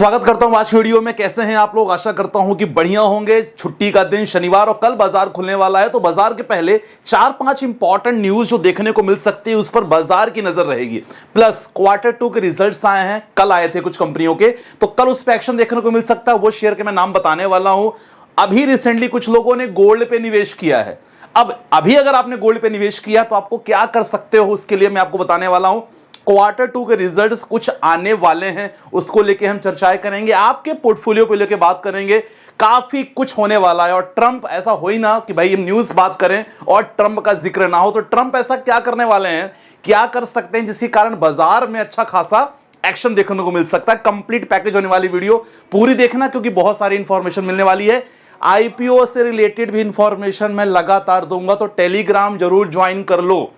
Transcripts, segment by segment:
स्वागत करता हूं आज की वीडियो में। कैसे हैं आप लोग? आशा करता हूं कि बढ़िया होंगे। छुट्टी का दिन शनिवार और कल बाजार खुलने वाला है, तो बाजार के पहले 4-5 इंपॉर्टेंट न्यूज जो देखने को मिल सकती है उस पर बाजार की नजर रहेगी। प्लस Q2 के रिजल्ट्स आए हैं, कल आए थे कुछ कंपनियों के, तो कल उस पर एक्शन देखने को मिल सकता है। वो शेयर के मैं नाम बताने वाला हूं। अभी रिसेंटली कुछ लोगों ने गोल्ड पे निवेश किया है। अब अभी अगर आपने गोल्ड पे निवेश किया तो आपको क्या कर सकते हो, उसके लिए मैं आपको बताने वाला हूं। Q2 के रिजल्ट्स कुछ आने वाले हैं, उसको लेके हम चर्चाएं करेंगे, आपके पोर्टफोलियो को लेके बात करेंगे। काफी कुछ होने वाला है। और ट्रंप, ऐसा हो ही ना कि भाई हम न्यूज बात करें और ट्रंप का जिक्र ना हो, तो ट्रंप ऐसा क्या करने वाले हैं, क्या कर सकते हैं जिसके कारण बाजार में अच्छा खासा एक्शन देखने को मिल सकता है। कंप्लीट पैकेज होने वाली वीडियो पूरी देखना, क्योंकि बहुत सारी इंफॉर्मेशन मिलने वाली है। आईपीओ से रिलेटेड भी इंफॉर्मेशन मैं लगातार दूंगा, तो टेलीग्राम जरूर ज्वाइन कर लो।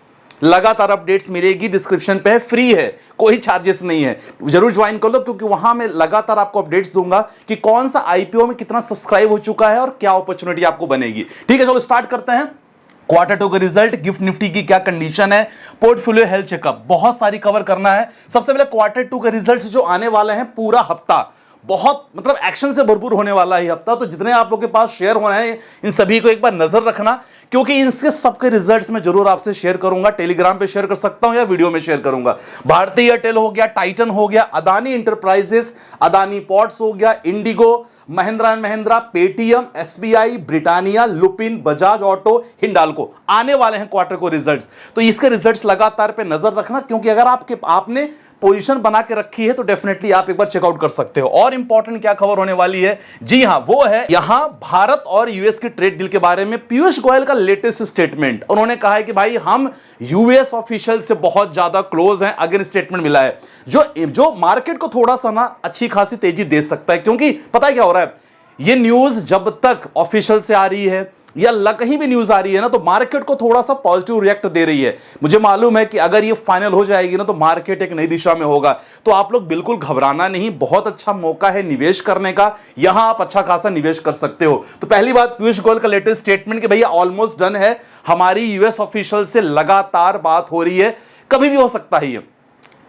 लगातार अपडेट्स मिलेगी, डिस्क्रिप्शन पे है, फ्री है, कोई चार्जेस नहीं है। जरूर ज्वाइन कर लो, क्योंकि वहां मैं लगातार आपको अपडेट्स दूंगा कि कौन सा आईपीओ में कितना सब्सक्राइब हो चुका है और क्या अपॉर्चुनिटी आपको बनेगी। ठीक है, चलो स्टार्ट करते हैं। Q2 का रिजल्ट, गिफ्ट निफ्टी की क्या कंडीशन है, पोर्टफोलियो हेल्थ चेकअप, बहुत सारी कवर करना है। सबसे पहले Q2 के रिजल्ट जो आने वाले हैं, पूरा हफ्ता बहुत मतलब एक्शन से भरपूर होने वाला है हफ्ता। तो जितने आप लोग के पास शेयर होना है, इन सभी को एक बार नजर रखना, क्योंकि इनके सबके रिजल्ट्स मैं जरूर आपसे शेयर करूंगा। टेलीग्राम पे शेयर कर सकता हूं या वीडियो में शेयर करूंगा। भारतीय एयरटेल हो गया, टाइटन हो गया, अदानी इंटरप्राइजेस, अदानी पोर्ट्स हो गया, Indigo, Mahindra and Mahindra, Paytm, SBI, Britannia, Lupin, Bajaj auto, Hindalco आने वाले हैं क्वार्टर को रिजल्ट्स। तो इसके रिजल्ट्स लगातार पे नजर रखना, क्योंकि अगर आपने पोजीशन बना के रखी है तो डेफिनेटली आप एक बार चेकआउट कर सकते हो। और इंपॉर्टेंट क्या खबर होने वाली है, जी हां, वो है यहां भारत और यूएस की ट्रेड डील के बारे में पीयूष गोयल का लेटेस्ट स्टेटमेंट। उन्होंने कहा है कि भाई हम यूएस ऑफिशियल से बहुत ज्यादा क्लोज हैं। अगेन स्टेटमेंट मिला है जो मार्केट को थोड़ा सा ना अच्छी खासी तेजी दे सकता है, क्योंकि पता है क्या हो रहा है, ये न्यूज जब तक ऑफिशियल से आ रही है या कहीं भी न्यूज आ रही है ना, तो मार्केट को थोड़ा सा पॉजिटिव रिएक्ट दे रही है। मुझे मालूम है कि अगर ये फाइनल हो जाएगी ना, तो मार्केट एक नई दिशा में होगा। तो आप लोग बिल्कुल घबराना नहीं, बहुत अच्छा मौका है निवेश करने का। यहां आप अच्छा खासा निवेश कर सकते हो। तो पहली बात, पीयूष गोयल का लेटेस्ट स्टेटमेंट कि भैया ऑलमोस्ट डन है, हमारी यूएस ऑफिशियल से लगातार बात हो रही है। कभी भी हो सकता है, ये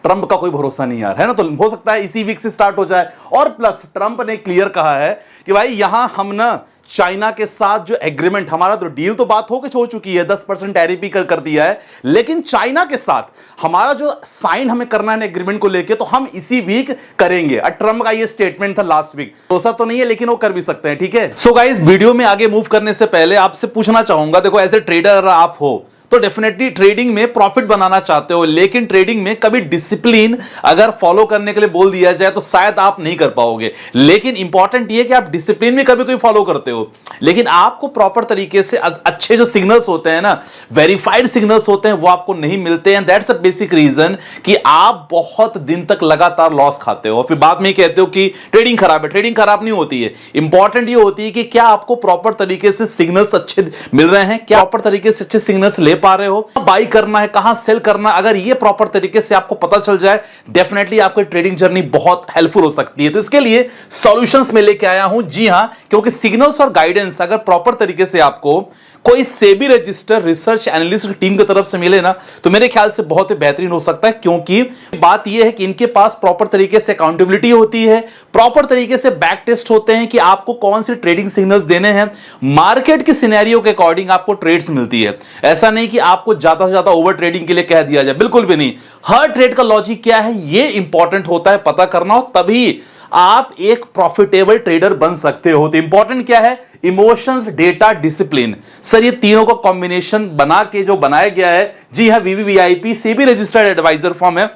ट्रंप का कोई भरोसा नहीं यार, है ना, तो हो सकता है इसी वीक से स्टार्ट हो जाए। और प्लस ट्रंप ने क्लियर कहा है कि भाई यहां हम ना चाइना के साथ जो एग्रीमेंट, हमारा तो डील तो बात हो चुकी है, 10% टैरिफ भी कर दिया है, लेकिन चाइना के साथ हमारा जो साइन हमें करना है एग्रीमेंट को लेके, तो हम इसी वीक करेंगे। ट्रंप का ये स्टेटमेंट था लास्ट वीक। भरोसा तो नहीं है, लेकिन वो कर भी सकते हैं। ठीक है, सो गाइस, वीडियो में आगे मूव करने से पहले आपसे पूछना चाहूंगा, देखो एज ए ट्रेडर आप हो तो डेफिनेटली ट्रेडिंग में प्रॉफिट बनाना चाहते हो, लेकिन ट्रेडिंग में कभी डिसिप्लिन अगर फॉलो करने के लिए बोल दिया जाए तो शायद आप नहीं कर पाओगे। लेकिन इंपॉर्टेंट ये कि आप डिसिप्लिन में कभी कोई फॉलो करते हो, लेकिन आपको प्रॉपर तरीके से अच्छे जो सिग्नल्स होते हैं ना, वेरीफाइड सिग्नल्स होते हैं, वो आपको नहीं मिलते हैं। दैट्स अ बेसिक रीजन कि आप बहुत दिन तक लगातार लॉस खाते हो और फिर बाद में कहते हो कि ट्रेडिंग खराब है। ट्रेडिंग खराब नहीं होती है, इंपॉर्टेंट ये होती है कि क्या आपको प्रॉपर तरीके से सिग्नल्स अच्छे मिल रहे हैं, क्या प्रॉपर तरीके से अच्छे सिग्नल्स ले पा रहे हो, बाई करना है, कहां सेल करना है। अगर ये प्रॉपर तरीके से आपको पता चल जाए, डेफिनेटली आपकी ट्रेडिंग जर्नी बहुत हेल्पफुल हो सकती है। तो इसके लिए सॉल्यूशंस में लेके आया हूं, जी हां, क्योंकि सिग्नल्स और गाइडेंस अगर प्रॉपर तरीके से आपको कोई SEBI register research analyst team की तरफ से मिले ना, तो मेरे ख्याल से बहुत ही बेहतरीन हो सकता है। क्योंकि बात यह है कि इनके पास प्रॉपर तरीके से अकाउंटेबिलिटी होती है, प्रॉपर तरीके से बैक टेस्ट होते हैं कि आपको कौन सी ट्रेडिंग सिग्नल्स देने हैं, मार्केट की सिनेरियो के अकॉर्डिंग आपको ट्रेड्स मिलती है। ऐसा नहीं कि आपको ज्यादा से ज्यादा ओवर ट्रेडिंग के लिए कह दिया जाए, बिल्कुल भी नहीं। हर ट्रेड का लॉजिक क्या है, यह इंपॉर्टेंट होता है पता करना हो, तभी आप एक प्रॉफिटेबल ट्रेडर बन सकते हो। तो इंपॉर्टेंट क्या है, इमोशंस, डेटा, डिसिप्लिन। सर ये तीनों का कॉम्बिनेशन बना के जो बनाया गया है, जी हां, वीवीवीआईपी सेबी रजिस्टर्ड एडवाइजर फॉर्म है।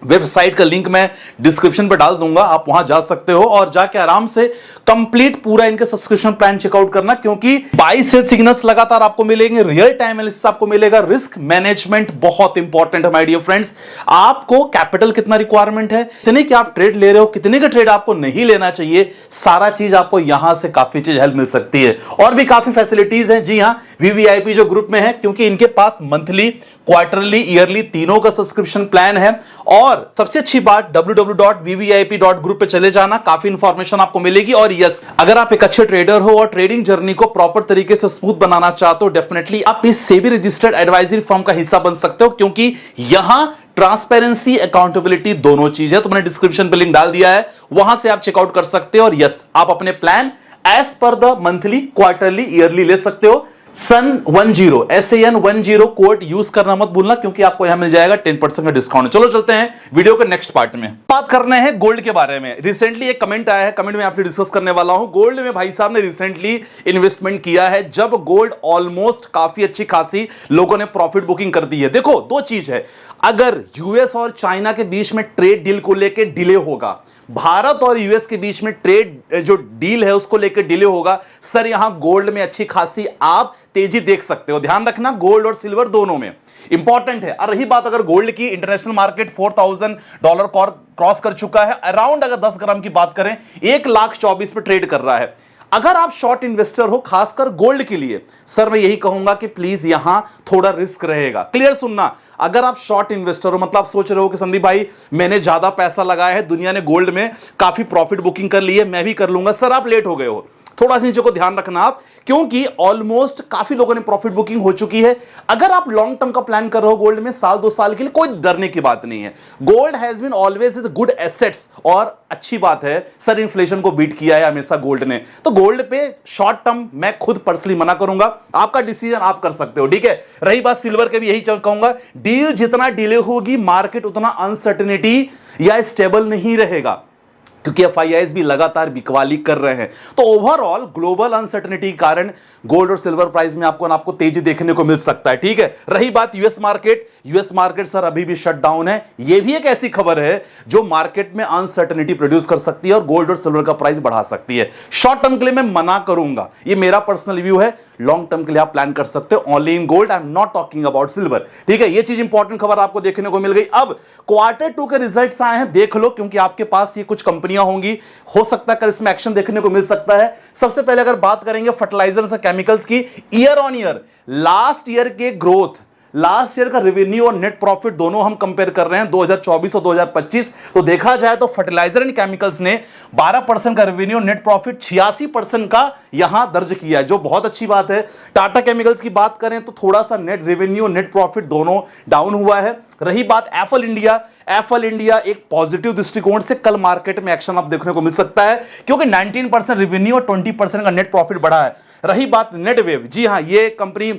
वेबसाइट का लिंक मैं डिस्क्रिप्शन पर डाल दूंगा, आप वहां जा सकते हो और जाके आराम से कंप्लीट पूरा इनके सब्सक्रिप्शन प्लान चेकआउट करना, क्योंकि बाई सेल सिग्नल्स लगातार आपको मिलेंगे, रियल टाइम एनालिसिस आपको मिलेगा, रिस्क मैनेजमेंट बहुत इंपॉर्टेंट है माय डियर फ्रेंड्स। आपको कैपिटल कितना रिक्वायरमेंट है, कितने की आप ट्रेड ले रहे हो, कितने का ट्रेड आपको नहीं लेना चाहिए, सारा चीज आपको यहां से काफी चीज हेल्प मिल सकती है। और भी काफी फैसिलिटीज हैं, जी हां, वीवीआईपी जो ग्रुप में है, क्योंकि इनके पास मंथली, क्वार्टरली, ईयरली तीनों का सब्सक्रिप्शन प्लान है। और सबसे अच्छी बात, www.vvip.group पे चले जाना, काफी इंफॉर्मेशन आपको मिलेगी। और यस, अगर आप एक अच्छे ट्रेडर हो और ट्रेडिंग जर्नी को प्रॉपर तरीके से स्मूथ बनाना चाहते हो, डेफिनेटली आप इस सेबी रजिस्टर्ड एडवाइजरी फर्म का हिस्सा बन सकते हो, क्योंकि यहां ट्रांसपेरेंसी, अकाउंटेबिलिटी दोनों चीज है। तो मैंने डिस्क्रिप्शन पे लिंक डाल दिया है, वहां से आप चेकआउट कर सकते हो और यस, आप अपने plan as per the monthly, quarterly, yearly ले सकते हो। SAN10 SAN10 कोड यूज करना मत भूलना, क्योंकि आपको यहां मिल जाएगा 10% का डिस्काउंट। चलो चलते हैं वीडियो के नेक्स्ट पार्ट में। बात करना है गोल्ड के बारे में। रिसेंटली एक कमेंट आया है, कमेंट में आपसे डिस्कस करने वाला हूं। गोल्ड में भाई साहब ने रिसेंटली इन्वेस्टमेंट किया है, जब गोल्ड ऑलमोस्ट काफी अच्छी खासी लोगों ने प्रॉफिट बुकिंग कर दी है। देखो दो चीज है, अगर यूएस और चाइना के बीच में ट्रेड डील को लेकर डिले होगा, भारत और यूएस के बीच में ट्रेड जो डील है उसको लेकर डिले होगा, सर यहां गोल्ड में अच्छी खासी आप तेजी देख सकते हो। ध्यान रखना, गोल्ड और सिल्वर दोनों में इंपॉर्टेंट है। और रही बात अगर गोल्ड की, इंटरनेशनल मार्केट $4,000 क्रॉस कर चुका है। अराउंड अगर 10 ग्राम की बात करें 1,24,000 पे ट्रेड कर रहा है। अगर आप शॉर्ट इन्वेस्टर हो, खासकर गोल्ड के लिए, सर मैं यही कहूंगा कि प्लीज यहां थोड़ा रिस्क रहेगा। क्लियर सुनना, अगर आप शॉर्ट इन्वेस्टर हो, मतलब आप सोच रहे हो कि संदीप भाई मैंने ज्यादा पैसा लगाया है, दुनिया ने गोल्ड में काफी प्रॉफिट बुकिंग कर ली है, मैं भी कर लूंगा, सर आप लेट हो गए हो। थोड़ा सी चीजों को ध्यान रखना आप, क्योंकि ऑलमोस्ट काफी लोगों ने प्रॉफिट बुकिंग हो चुकी है। अगर आप लॉन्ग टर्म का प्लान कर रहे हो गोल्ड में, साल 2 साल के लिए, कोई डरने की बात नहीं है। Gold has been always is good assets, और अच्छी बात है सर इन्फ्लेशन को बीट किया है हमेशा गोल्ड ने। तो गोल्ड पे शॉर्ट टर्म मैं खुद पर्सनली मना करूंगा, आपका डिसीजन आप कर सकते हो, ठीक है। रही बात सिल्वर के भी, यही कहूंगा, डील जितना डिले होगी मार्केट उतना अनसर्टेनिटी या स्टेबल नहीं रहेगा, क्योंकि FIIs भी लगातार बिकवाली कर रहे हैं। तो ओवरऑल ग्लोबल अनसर्टेनिटी के कारण गोल्ड और सिल्वर प्राइस में आपको तेजी देखने को मिल सकता है, ठीक है। रही बात यूएस मार्केट सर अभी भी शट डाउन है। यह भी एक ऐसी खबर है जो मार्केट में अनसर्टेनिटी प्रोड्यूस कर सकती है और गोल्ड और सिल्वर का प्राइस बढ़ा सकती है। शॉर्ट टर्म के लिए मैं मना करूंगा, यह मेरा पर्सनल व्यू है। लॉन्ग टर्म के लिए आप प्लान कर सकते हो, only in gold, I am not talking about silver, ठीक है। यह चीज इंपॉर्टेंट खबर आपको देखने को मिल गई। अब Q2 के रिजल्ट्स आए हैं, देख लो, क्योंकि आपके पास ये कुछ कंपनियां होंगी, हो सकता है इसमें एक्शन देखने को मिल सकता है। सबसे पहले अगर बात करेंगे फर्टिलाइजर्स और केमिकल्स की, year on year last year के ग्रोथ, लास्ट ईयर का रेवेन्यू और नेट प्रॉफिट दोनों हम कंपेयर कर रहे हैं 2024 और 2025, तो देखा जाए तो फर्टिलाइजर एंड केमिकल्स ने 12% का रेवेन्यू, नेट प्रॉफिट 86% का यहां दर्ज किया है, जो बहुत अच्छी बात है। टाटा केमिकल्स की बात करें तो थोड़ा सा नेट रेवेन्यू, नेट प्रॉफिट दोनों डाउन हुआ है। रही बात एफल इंडिया एक पॉजिटिव दृष्टिकोण से कल मार्केट में एक्शन आप देखने को मिल सकता है, क्योंकि 19% रेवेन्यू और 20% का नेट प्रॉफिट बढ़ा है। रही बात नेटवेव, जी हां, ये कंपनी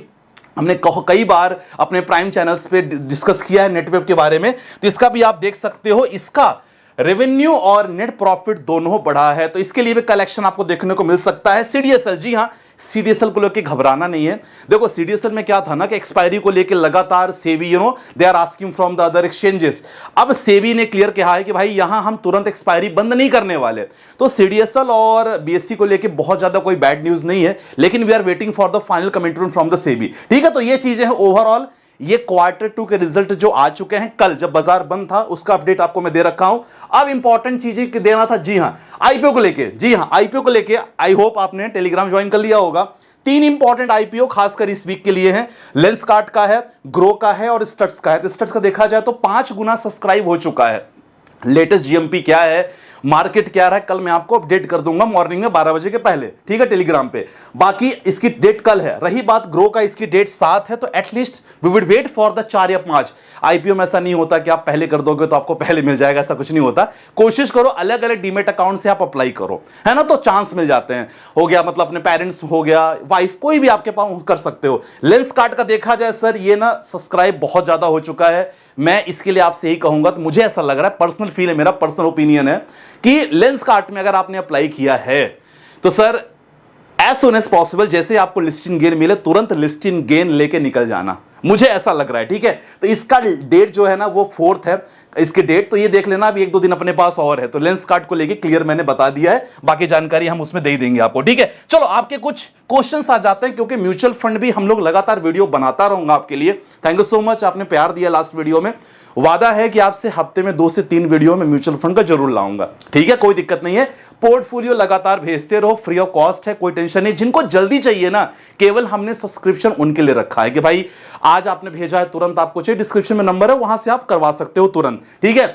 हमने कई बार अपने प्राइम चैनल्स पे डिस्कस किया है नेटवेव के बारे में, तो इसका भी आप देख सकते हो, इसका रेवेन्यू और नेट प्रॉफिट दोनों बढ़ा है, तो इसके लिए भी कलेक्शन आपको देखने को मिल सकता है। सीडीएसएल, जी हां, सीडीएसएल को लेकर घबराना नहीं है। देखो सीडीएसएल में क्या था ना कि एक्सपायरी को लेकर लगातार SEBI they are asking from the other exchanges. अब सेबी ने क्लियर कहा है कि भाई यहां हम तुरंत एक्सपायरी बंद नहीं करने वाले, तो सीडीएसएल और बीएससी को लेकर बहुत ज्यादा कोई बैड न्यूज नहीं है, लेकिन we are waiting for the final commitment from the SEBI, ठीक है। तो ये चीजें हैं ओवरऑल। ये Q2 के रिजल्ट जो आ चुके हैं, कल जब बाजार बंद था उसका अपडेट आपको मैं दे रखा हूं। अब इंपॉर्टेंट चीजें देना था, जी हां, आईपीओ को लेके, जी हां, आईपीओ को लेके आई होप आपने टेलीग्राम ज्वाइन कर लिया होगा। 3 इंपॉर्टेंट आईपीओ खासकर इस वीक के लिए हैं, लेंसकार्ट का है, ग्रो का है और स्टट्स का है। तो स्टट्स का देखा जाए तो 5 गुना सब्सक्राइब हो चुका है। लेटेस्ट जीएमपी क्या है, मार्केट क्या रहा है, कल मैं आपको अपडेट कर दूंगा मॉर्निंग में 12 बजे के पहले, ठीक है, टेलीग्राम पे। बाकी इसकी डेट कल है। रही बात ग्रो का, इसकी डेट 7 है, तो at least we would wait for the 4 या 5। आईपीओ में ऐसा नहीं होता कि आप पहले कर दोगे तो आपको पहले मिल जाएगा, ऐसा कुछ नहीं होता। कोशिश करो अलग अलग डीमेट अकाउंट से आप अप्लाई करो, है ना, तो चांस मिल जाते हैं। हो गया मतलब अपने पेरेंट्स, हो गया वाइफ, कोई भी आपके पास कर सकते हो। लेंसकार्ट का देखा जाए सर, ये ना सब्सक्राइब बहुत ज्यादा हो चुका है। मैं इसके लिए आपसे यही कहूंगा, तो मुझे ऐसा लग रहा है, पर्सनल फील है मेरा, पर्सनल ओपिनियन है कि लेंसकार्ट में अगर आपने अप्लाई किया है तो sir as soon as possible, जैसे आपको लिस्टिंग गेन मिले तुरंत लिस्टिंग गेन लेके निकल जाना, मुझे ऐसा लग रहा है, ठीक है। तो इसका डेट जो है ना वो 4 है इसके डेट, तो ये देख लेना, अभी 1-2 दिन अपने पास और है। तो लेंसकार्ट को लेके क्लियर मैंने बता दिया है, बाकी जानकारी हम उसमें दे देंगे आपको, ठीक है। चलो आपके कुछ क्वेश्चंस आ जाते हैं, क्योंकि म्यूचुअल फंड भी हम लोग लगातार वीडियो बनाता रहूंगा आपके लिए। थैंक यू सो मच, आपने प्यार दिया लास्ट वीडियो में। वादा है कि आपसे हफ्ते में 2 से 3 वीडियो में म्यूचुअल फंड का जरूर लाऊंगा, ठीक है, कोई दिक्कत नहीं है। पोर्टफोलियो लगातार भेजते रहो, फ्री ऑफ कॉस्ट है, कोई टेंशन नहीं। जिनको जल्दी चाहिए ना, केवल हमने सब्सक्रिप्शन उनके लिए रखा है कि भाई आज आपने भेजा है, तुरंत आपको चाहिए, डिस्क्रिप्शन में नंबर है, वहां से आप करवा सकते हो तुरंत, ठीक है।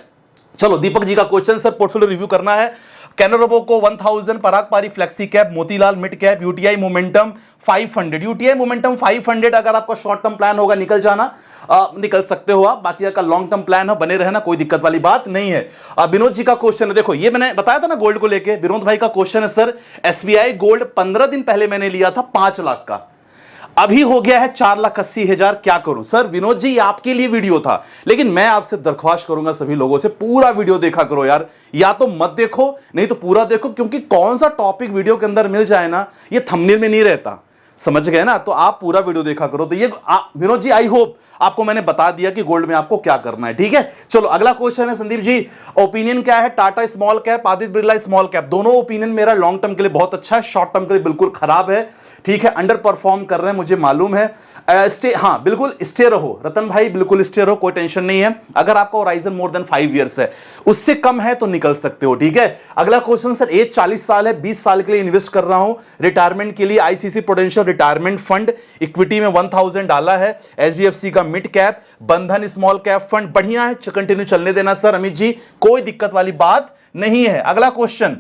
चलो दीपक जी का क्वेश्चन, सर पोर्टफोलियो रिव्यू करना है। कैनरा रोबो 1000, पराग पारी flexi cap, Motilal mid cap, UTI momentum 500, UTI momentum 500 अगर आपका शॉर्ट टर्म प्लान होगा निकल जाना। निकल सकते हो आप। बाकी अगर लॉन्ग टर्म प्लान है बने रहना, कोई दिक्कत वाली बात नहीं है। विनोद जी का क्वेश्चन है, देखो ये मैंने बताया था ना गोल्ड को लेके, विनोद भाई का क्वेश्चन है सर एसबीआई गोल्ड 15 दिन पहले मैंने लिया था 5 लाख का, अभी हो गया है 4,80,000, क्या करूं? सर विनोद जी आपके लिए वीडियो था, लेकिन मैं आपसे दरख्वास्त करूंगा सभी लोगों से पूरा वीडियो देखा करो यार, या तो मत देखो नहीं तो पूरा देखो, क्योंकि कौन सा टॉपिक वीडियो के अंदर मिल जाए ना ये थंबनेल में नहीं रहता, समझ गए ना? तो आप पूरा वीडियो देखा करो। तो ये विनोद जी आई होप आपको मैंने बता दिया कि गोल्ड में आपको क्या करना है, ठीक है। चलो अगला क्वेश्चन है संदीप जी, ओपिनियन क्या है Tata small cap Aditya Birla small cap? दोनों ओपिनियन मेरा लॉन्ग टर्म के लिए बहुत अच्छा है, शॉर्ट टर्म के लिए बिल्कुल खराब है, ठीक है। अंडर परफॉर्म कर रहे हैं मुझे मालूम है। हाँ बिल्कुल स्टे रहो रतन भाई, बिल्कुल स्टे रहो, कोई टेंशन नहीं है। अगर आपका होराइजन मोर देन 5 इयर्स है, उससे कम है तो निकल सकते हो, ठीक है। अगला क्वेश्चन सर एज 40 साल है, 20 साल के लिए इन्वेस्ट कर रहा हूं रिटायरमेंट के लिए, ICC prudential retirement fund, equity में 1000 डाला है, एचडीएफसी का मिड कैप, बंधन स्मॉल कैप फंड, बढ़िया है, कंटिन्यू चलने देना सर अमित जी, कोई दिक्कत वाली बात नहीं है। अगला क्वेश्चन,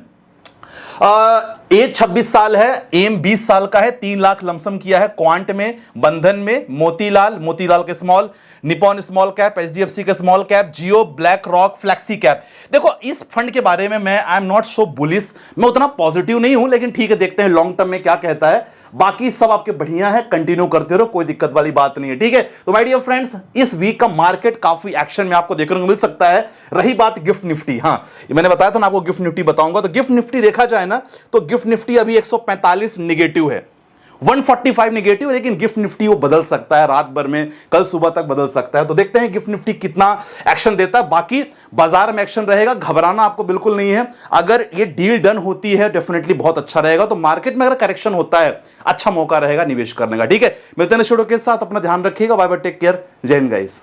एज 26 साल है, एम 20 साल का है, 3 लाख लमसम किया है क्वांट में, बंधन में, मोतीलाल के small, Nippon small cap, HDFC के स्मॉल कैप, जियो, ब्लैक रॉक, फ्लेक्सी कैप। देखो इस फंड के बारे में मैं I am not so bullish, मैं उतना पॉजिटिव नहीं हूं, लेकिन ठीक है देखते हैं लॉन्ग टर्म में क्या कहता है। बाकी सब आपके बढ़िया है, कंटिन्यू करते रहो, कोई दिक्कत वाली बात नहीं है, ठीक है। तो माय डियर फ्रेंड्स, इस वीक का मार्केट काफी एक्शन में आपको देखने को मिल सकता है। रही बात गिफ्ट निफ्टी, हाँ मैंने बताया था ना आपको गिफ्ट निफ्टी बताऊंगा, तो गिफ्ट निफ्टी देखा जाए ना तो गिफ्ट निफ्टी अभी 145 निगेटिव है, 145 निगेटिव, लेकिन गिफ्ट निफ्टी वो बदल सकता है रात भर में, कल सुबह तक बदल सकता है। तो देखते हैं गिफ्ट निफ्टी कितना एक्शन देता है। बाकी बाजार में एक्शन रहेगा, घबराना आपको बिल्कुल नहीं है। अगर ये डील डन होती है डेफिनेटली बहुत अच्छा रहेगा। तो मार्केट में अगर करेक्शन होता है अच्छा मौका रहेगा निवेश करने का, ठीक है। मिलते हैं शेड्यूल के साथ, अपना ध्यान रखिएगा, बाय बाय, टेक केयर, जय हिंद गाइस।